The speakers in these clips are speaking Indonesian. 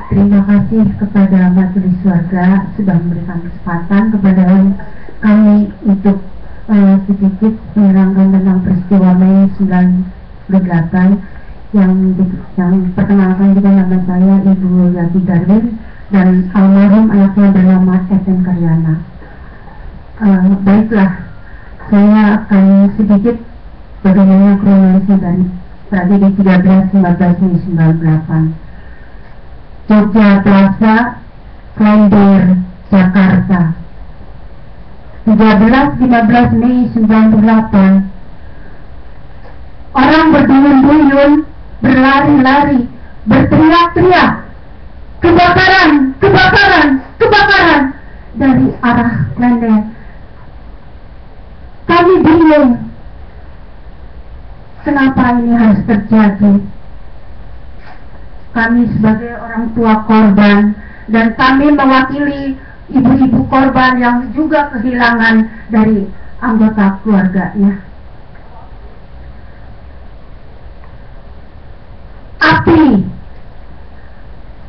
Terima kasih kepada Majelis Warga sudah memberikan kesempatan kepada kami untuk sedikit menerangkan tentang peristiwa Mei 98 yang perkenalkan juga nama saya Ibu Yati Darwin dan almarhum anaknya bernama Eten Karyana. Baiklah, saya akan sedikit bagaimana kronologi dari tragedi 13-15 Mei 98. Jogja Plaza, Klender, Jakarta. 13-15 Mei 98. Orang berduyun-duyun, berlari-lari, berteriak-teriak, kebakaran, kebakaran, kebakaran dari arah Klender. Kami bingung, kenapa ini harus terjadi? Kami sebagai orang tua korban dan kami mewakili ibu-ibu korban yang juga kehilangan dari anggota keluarganya. Api,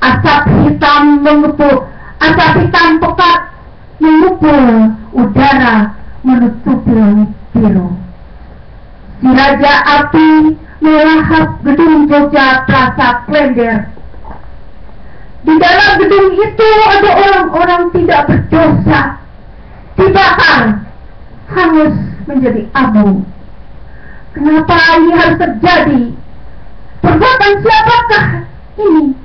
asap hitam mengepul, asap hitam pekat mengepul udara menutupi langit biru. Si raja api melahap gedung Jogja Plaza Klender. Di dalam gedung itu ada orang-orang tidak berdosa, dibakar, hangus menjadi abu. Kenapa ini harus terjadi? Perbuatan siapakah ini?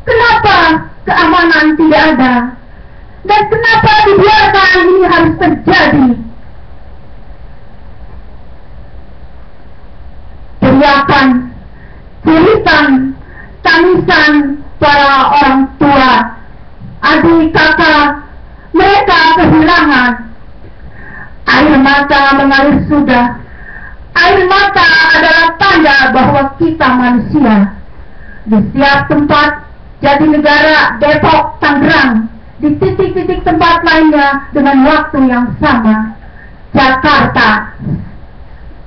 Kenapa keamanan tidak ada? Dan kenapa dibiarkan ini harus terjadi? Teriakan, jeritan, tangisan para orang tua, adik kakak, mereka kehilangan. Air mata mengalir sudah. Air mata adalah tanda bahwa kita manusia. Di setiap tempat, Jatinegara, Depok, Tangerang, di titik-titik tempat lainnya dengan waktu yang sama. Jakarta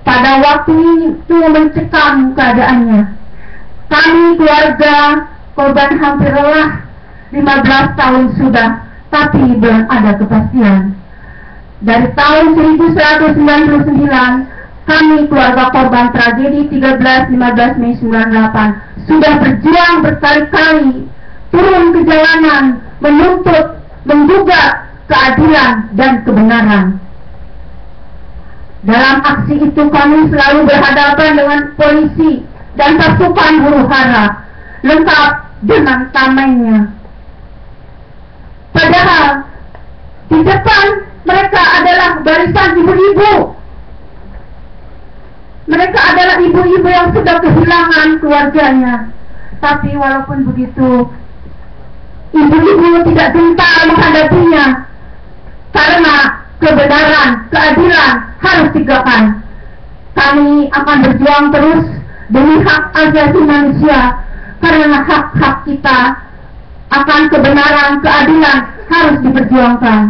pada waktu itu mencekam keadaannya. Kami keluarga korban hampir lelah, 15 tahun sudah, tapi belum ada kepastian. Dari tahun 1199, kami keluarga korban tragedi 13-15 Mei 98 sudah berjuang berkali-kali, turun ke jalanan, menuntut, menggugat keadilan dan kebenaran. Dalam aksi itu kami selalu berhadapan dengan polisi dan pasukan huru hara, lengkap dengan tamengnya. Padahal di depan mereka adalah barisan ibu-ibu. Mereka adalah ibu-ibu yang sudah kehilangan keluarganya. Tapi walaupun begitu, ibu-ibu tidak gentar menghadapinya, karena kebenaran, keadilan harus ditegakkan. Kami akan berjuang terus demi hak asasi manusia, karena hak-hak kita akan kebenaran, keadilan harus diperjuangkan.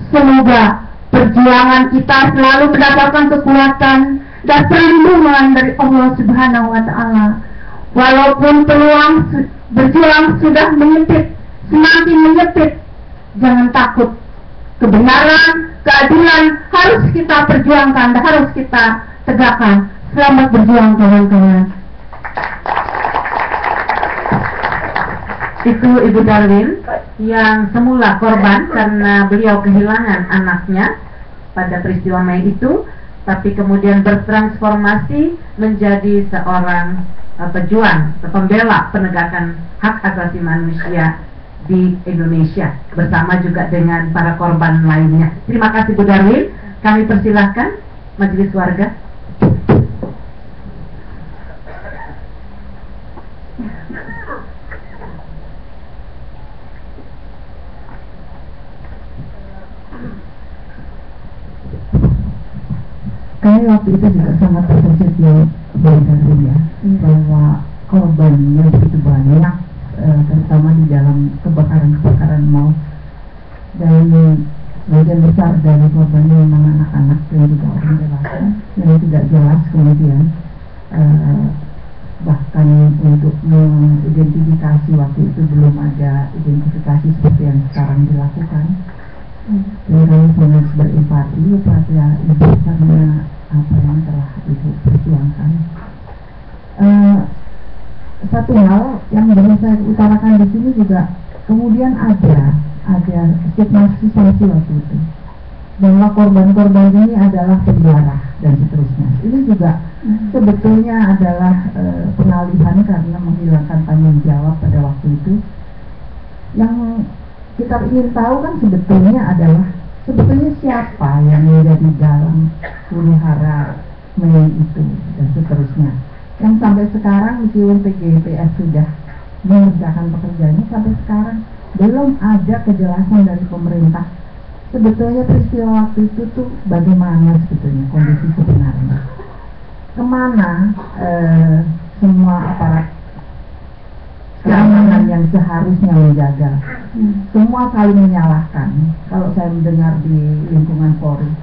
Semoga perjuangan kita selalu mendapatkan kekuatan dan perlindungan dari Allah Subhanahu wa Ta'ala. Walaupun peluang berjuang sudah menyempit, semakin menyempit, jangan takut. Kebenaran, keadilan harus kita perjuangkan dan harus kita tegakkan. Selamat berjuang kawan-kawan. Itu Ibu Darwin yang semula korban karena beliau kehilangan anaknya pada peristiwa Mei itu, tapi kemudian bertransformasi menjadi seorang pejuang, pembela penegakan hak asasi manusia di Indonesia bersama juga dengan para korban lainnya. Terima kasih Bu Darwin. Kami persilahkan Majelis Warga. Kami waktu itu juga sangat terkejut ya, bahwa korban yang begitu banyak, terutama di dalam kebakaran mal, dan sebagian besar dari korbannya memang anak-anak dan juga orang dewasa yang tidak jelas kemudian bahkan kami untuk mengidentifikasi, waktu itu belum ada identifikasi seperti yang sekarang dilakukan. Dan kami sangat berempati pada ibu karena apa yang telah ibu perjuangkan. Satu hal yang belum saya utarakan di sini juga, kemudian ada stigmatisasi waktu itu bahwa korban-korban ini adalah penjara dan seterusnya. Ini juga sebetulnya adalah pengalihan karena menghilangkan tanggung jawab pada waktu itu. Yang kita ingin tahu kan sebetulnya adalah siapa yang menjadi dalam huru-hara Mei itu dan seterusnya. Yang sampai sekarang meskipun TGIPF sudah mengerjakan pekerjaannya, sampai sekarang belum ada kejelasan dari pemerintah sebetulnya peristiwa waktu itu tuh bagaimana sebetulnya kondisi sebenarnya, kemana semua aparat keamanan yang seharusnya menjaga. Semua saling menyalahkan. Kalau saya mendengar di lingkungan Polri,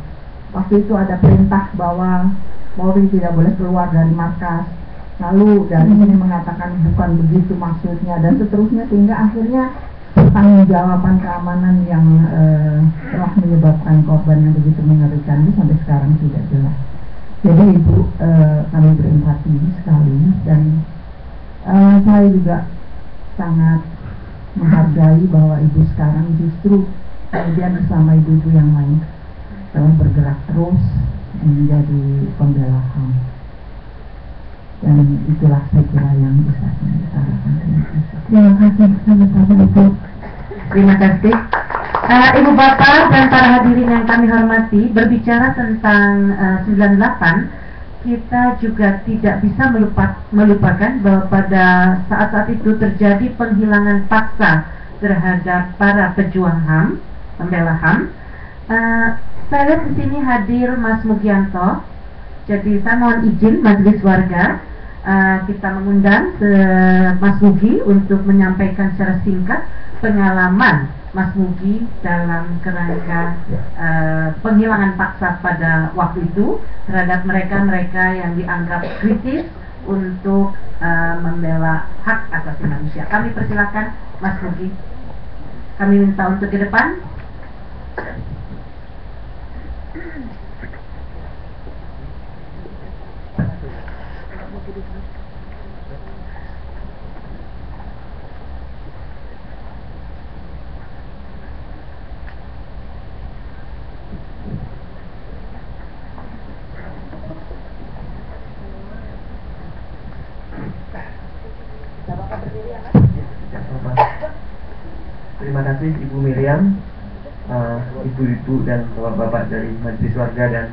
waktu itu ada perintah bahwa Polri tidak boleh keluar dari markas, lalu dari sini mengatakan bukan begitu maksudnya dan seterusnya, sehingga akhirnya pertanggungjawaban keamanan yang telah menyebabkan korban yang begitu mengerikan itu sampai sekarang tidak jelas. Jadi Ibu, kami berempati sekali dan saya juga sangat menghargai bahwa Ibu sekarang justru kemudian bersama ibu-ibu yang lain telah bergerak terus menjadi pembela HAM. Dan itulah saya kira yang bisa saya utarakan. Terima kasih sama-sama Ibu. Terima kasih. Ibu Bapak dan para hadirin yang kami hormati, berbicara tentang 98, kita juga tidak bisa melupakan bahwa pada saat-saat itu terjadi penghilangan paksa terhadap para pejuang HAM, pembela HAM. Saya lihat di sini hadir Mas Mugianto. Jadi saya mohon izin majelis warga, kita mengundang Mas Mugi untuk menyampaikan secara singkat pengalaman Mas Mugi dalam kerangka penghilangan paksa pada waktu itu terhadap mereka-mereka yang dianggap kritis untuk membela hak asasi manusia. Kami persilakan Mas Mugi. Kami minta untuk ke depan. Terima kasih Ibu Miriam, ibu-ibu dan bapak-bapak dari majelis warga dan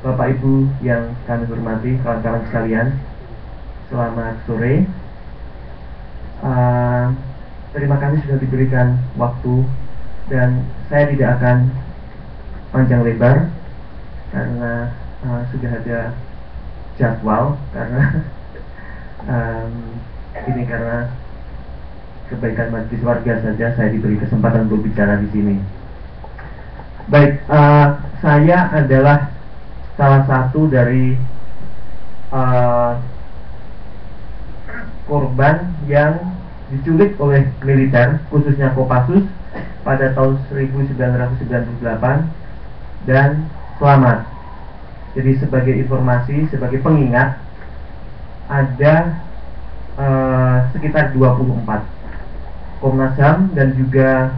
bapak ibu yang kami hormati, kawan-kawan sekalian. Selamat sore. Terima kasih sudah diberikan waktu dan saya tidak akan panjang lebar karena sudah ada jadwal karena ini karena kebaikan majelis warga saja saya diberi kesempatan untuk bicara di sini. Baik, saya adalah salah satu dari korban yang diculik oleh militer, khususnya Kopassus pada tahun 1998 dan selamat. Jadi sebagai informasi, sebagai pengingat, ada sekitar 24 Komnas HAM dan juga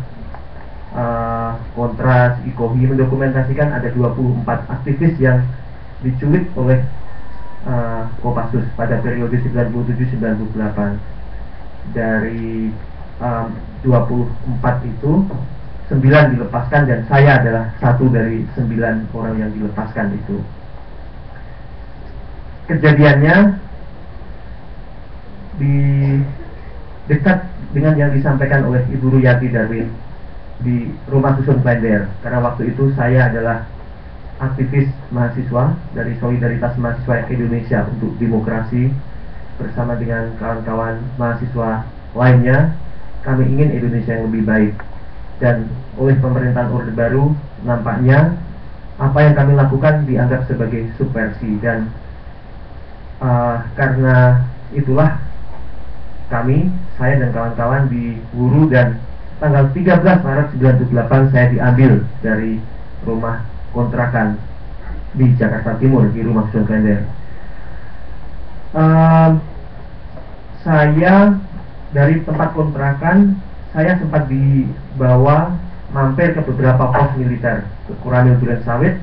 Kontras, IKOHI mendokumentasikan ada 24 aktivis yang diculik oleh Kopassus pada periode 97-98. Dari 24 itu 9 dilepaskan dan saya adalah satu dari 9 orang yang dilepaskan itu. Kejadiannya di dekat dengan yang disampaikan oleh Ibu Ruyati Darwin di Rumah Susun Klender, karena waktu itu saya adalah aktivis mahasiswa dari Solidaritas Mahasiswa Indonesia untuk Demokrasi bersama dengan kawan-kawan mahasiswa lainnya. Kami ingin Indonesia yang lebih baik dan oleh pemerintahan Orde Baru nampaknya apa yang kami lakukan dianggap sebagai subversi dan karena itulah kami, saya dan kawan-kawan diburu, dan tanggal 13 Maret 1998 saya diambil dari rumah kontrakan di Jakarta Timur, di Rumah Susun Klender. Saya dari tempat kontrakan, saya sempat dibawa mampir ke beberapa pos militer, ke Koramil Duren Sawit,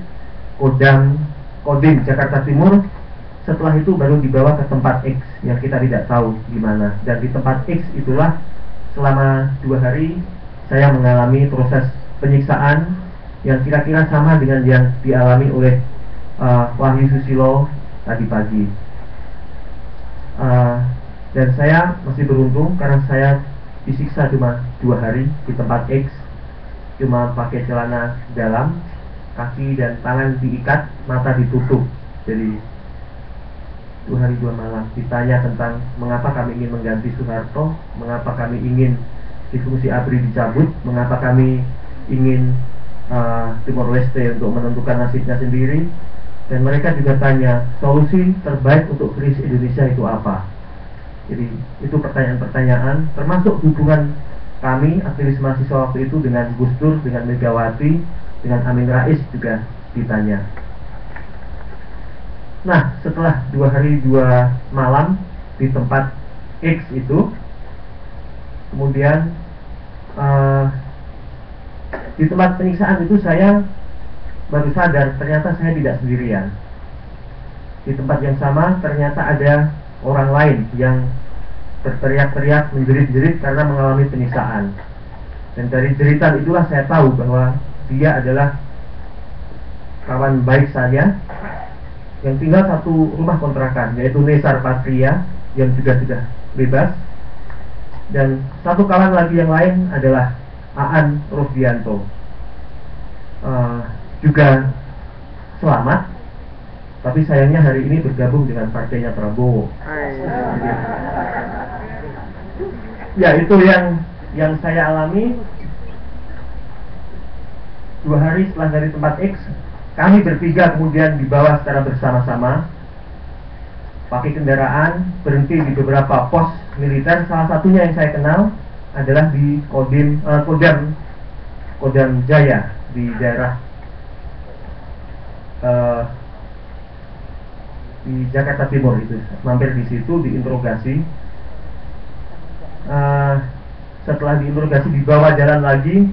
Kodim Jakarta Timur. Setelah itu baru dibawa ke tempat X yang kita tidak tahu di mana. Dan di tempat X itulah selama 2 hari saya mengalami proses penyiksaan yang kira-kira sama dengan yang dialami oleh Wahyu Susilo tadi pagi. Dan saya masih beruntung karena saya disiksa cuma 2 hari di tempat X, cuma pakai celana dalam, kaki dan tangan diikat, mata ditutup. Jadi 2 hari 2 malam ditanya tentang mengapa kami ingin mengganti Soeharto, mengapa kami ingin difungsi ABRI dicabut, mengapa kami ingin Timor Leste untuk menentukan nasibnya sendiri. Dan mereka juga tanya solusi terbaik untuk krisis Indonesia itu apa. Jadi itu pertanyaan-pertanyaan, termasuk hubungan kami aktivis mahasiswa waktu itu dengan Gus Dur, dengan Megawati, dengan Amin Rais juga ditanya. Nah, setelah 2 hari 2 malam di tempat X itu, kemudian di tempat penyiksaan itu saya baru sadar ternyata saya tidak sendirian. Di tempat yang sama ternyata ada orang lain yang berteriak-teriak, menjerit-jerit karena mengalami penyiksaan. Dan dari jeritan itulah saya tahu bahwa dia adalah kawan baik saya yang tinggal satu rumah kontrakan, yaitu Nesar Patria yang juga sudah bebas. Dan satu kawan lagi yang lain adalah Aan Rosdianto, juga selamat, tapi sayangnya hari ini bergabung dengan partainya Prabowo. Ya, itu yang saya alami. 2 hari setelah dari tempat X, kami bertiga kemudian dibawa secara bersama-sama pakai kendaraan, berhenti di beberapa pos militer. Salah satunya yang saya kenal adalah di Kodam Jaya di daerah di Jakarta Timur itu. Mampir di situ, diinterogasi. Setelah diinterogasi dibawa jalan lagi,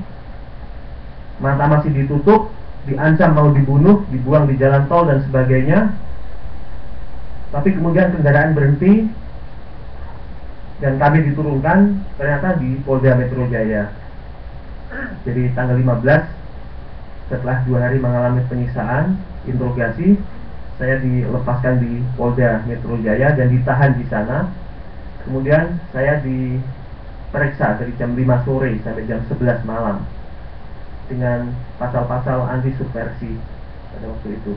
mata masih ditutup, diancam mau dibunuh, dibuang di jalan tol dan sebagainya. Tapi kemudian kendaraan berhenti dan kami diturunkan ternyata di Polda Metro Jaya. Jadi tanggal 15, setelah 2 hari mengalami penyiksaan, interogasi, saya dilepaskan di Polda Metro Jaya dan ditahan di sana. Kemudian saya diperiksa dari jam 5 sore sampai jam 11 malam dengan pasal-pasal anti subversi pada waktu itu,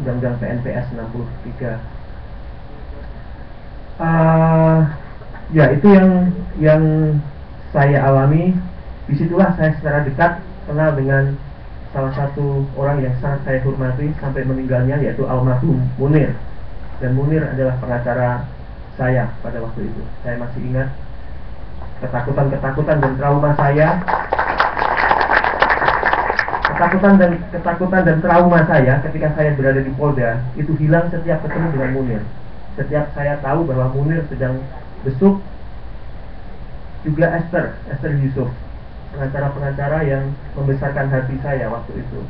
Undang-Undang PNPS 63. Ya, itu yang saya alami. Disitulah saya secara dekat kenal dengan salah satu orang yang sangat saya hormati sampai meninggalnya, yaitu almarhum Munir. Dan Munir adalah pengacara saya pada waktu itu. Saya masih ingat ketakutan dan trauma saya. Ketakutan dan trauma saya ketika saya berada di Polda itu hilang setiap ketemu dengan Munir. Setiap saya tahu bahwa Munir sedang besuk juga Esther Yusuf, pengacara-pengacara yang membesarkan hati saya waktu itu.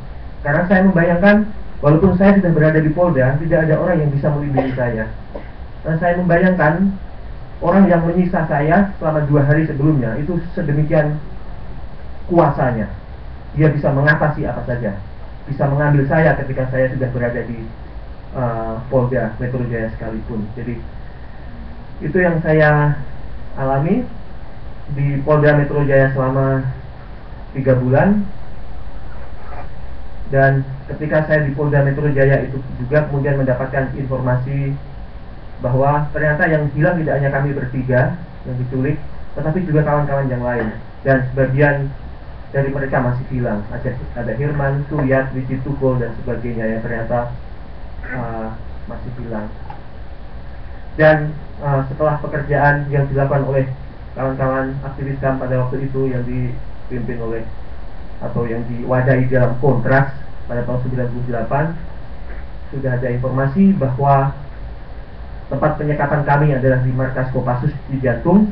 Karena saya membayangkan, walaupun saya sudah berada di Polda, tidak ada orang yang bisa melindungi saya. Dan saya membayangkan orang yang menyiksa saya selama 2 hari sebelumnya itu sedemikian kuasanya. Dia bisa mengatasi apa saja, bisa mengambil saya ketika saya sudah berada di Polda Metro Jaya sekalipun. Jadi itu yang saya alami di Polda Metro Jaya selama 3 bulan. Dan ketika saya di Polda Metro Jaya itu juga kemudian mendapatkan informasi bahwa ternyata yang hilang tidak hanya kami bertiga yang diculik, tetapi juga kawan-kawan yang lain. Dan sebagian dari mereka masih hilang. Ada Hirman, Suyat, Wiji Tukul dan sebagainya yang ternyata masih hilang. Dan setelah pekerjaan yang dilakukan oleh kawan-kawan aktivis HAM pada waktu itu yang dipimpin oleh atau yang diwadahi dalam kontras pada tahun 98, sudah ada informasi bahwa tempat penyekapan kami adalah di markas Kopassus di Jantung,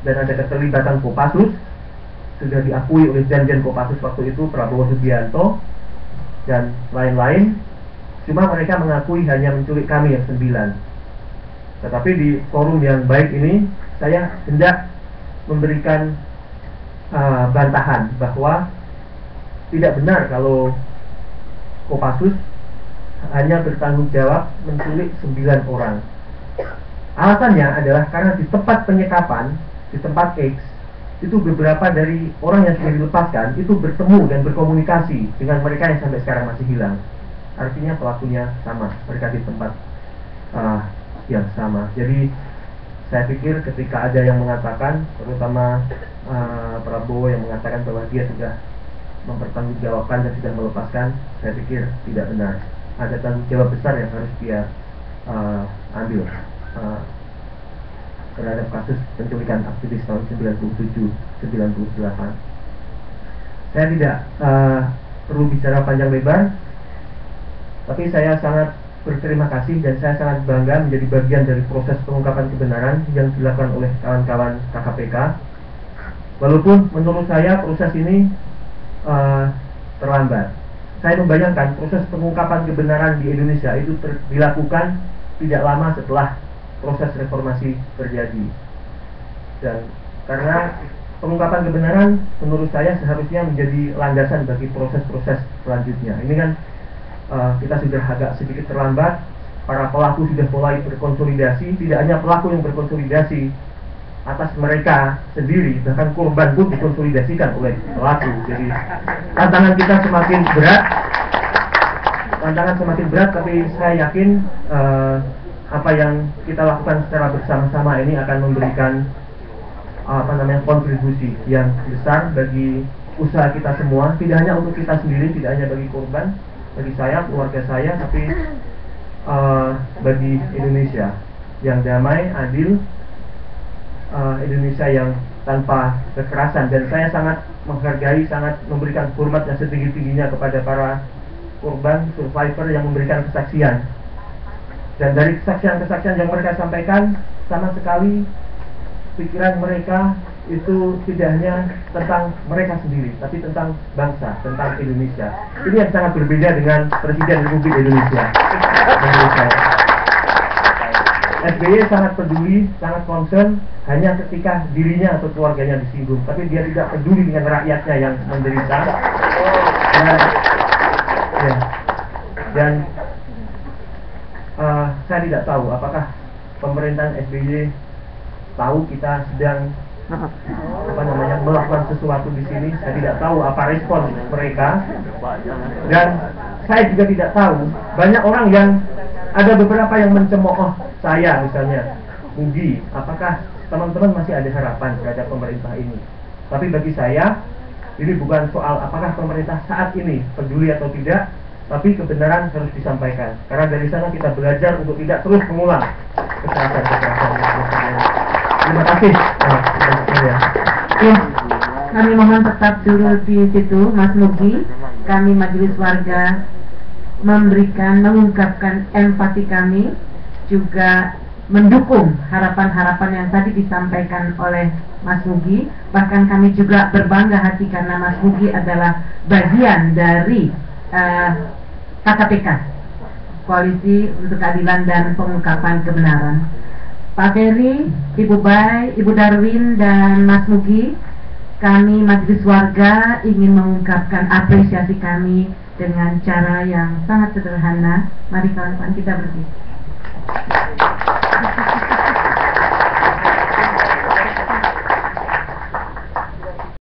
dan ada keterlibatan Kopassus, sudah diakui oleh Danjen Kopassus waktu itu Prabowo Subianto dan lain-lain. Cuma mereka mengakui hanya menculik kami yang 9. Tetapi di forum yang baik ini saya hendak memberikan bantahan bahwa tidak benar kalau Kopassus hanya bertanggung jawab menculik 9 orang. Alasannya adalah karena di tempat penyekapan, di tempat X, itu beberapa dari orang yang sudah dilepaskan itu bertemu dan berkomunikasi dengan mereka yang sampai sekarang masih hilang. Artinya pelakunya sama, mereka di tempat yang sama. Jadi saya pikir ketika ada yang mengatakan, terutama Prabowo yang mengatakan bahwa dia sudah mempertanggungjawabkan dan sudah melepaskan, saya pikir tidak benar. Ada tanggung jawab besar yang harus dia ambil terhadap kasus penculikan aktivis tahun 97-98. Saya tidak perlu bicara panjang lebar, tapi saya sangat berterima kasih dan saya sangat bangga menjadi bagian dari proses pengungkapan kebenaran yang dilakukan oleh kawan-kawan KKPK. Walaupun menurut saya proses ini terlambat. Saya membayangkan proses pengungkapan kebenaran di Indonesia itu dilakukan tidak lama setelah proses reformasi terjadi. Dan karena pengungkapan kebenaran menurut saya seharusnya menjadi landasan bagi proses-proses selanjutnya. Ini kan kita sudah agak sedikit terlambat. Para pelaku sudah mulai berkonsolidasi. Tidak hanya pelaku yang berkonsolidasi atas mereka sendiri, bahkan korban pun dikonsolidasikan oleh pelaku. Jadi tantangan kita semakin berat, tapi saya yakin apa yang kita lakukan secara bersama-sama ini akan memberikan kontribusi yang besar bagi usaha kita semua. Tidak hanya untuk kita sendiri, tidak hanya bagi korban, bagi saya, keluarga saya, tapi bagi Indonesia yang damai, adil, Indonesia yang tanpa kekerasan. Dan saya sangat menghargai, sangat memberikan hormat yang setinggi-tingginya kepada para korban, survivor yang memberikan kesaksian. Dan dari kesaksian-kesaksian yang mereka sampaikan, sama sekali pikiran mereka itu tidak hanya tentang mereka sendiri, tapi tentang bangsa, tentang Indonesia. Ini yang sangat berbeda dengan Presiden Republik Indonesia menurut saya. SBY sangat peduli, sangat concern hanya ketika dirinya atau keluarganya disinggung, tapi dia tidak peduli dengan rakyatnya yang menderita. Dan saya tidak tahu apakah pemerintahan SBY tahu kita sedang melakukan sesuatu di sini. Saya tidak tahu apa respon mereka, dan saya juga tidak tahu banyak orang yang ada beberapa yang mencemooh saya, misalnya Mugi, apakah teman-teman masih ada harapan terhadap pemerintah ini? Tapi bagi saya ini bukan soal apakah pemerintah saat ini peduli atau tidak, tapi kebenaran harus disampaikan, karena dari sana kita belajar untuk tidak terus mengulang kekerasan. Terima kasih. Kami mohon tetap dulu di situ, Mas Mugi. Kami Majelis Warga mengungkapkan empati kami, juga mendukung harapan-harapan yang tadi disampaikan oleh Mas Mugi. Bahkan kami juga berbangga hati karena Mas Mugi adalah bagian dari KKPK, Koalisi untuk Keadilan dan Pengungkapan Kebenaran. Pak Ferry, Ibu Bay, Ibu Darwin, dan Mas Mugi, kami Majelis Warga ingin mengungkapkan apresiasi kami dengan cara yang sangat sederhana. Mari kawan-kawan kita berdiri.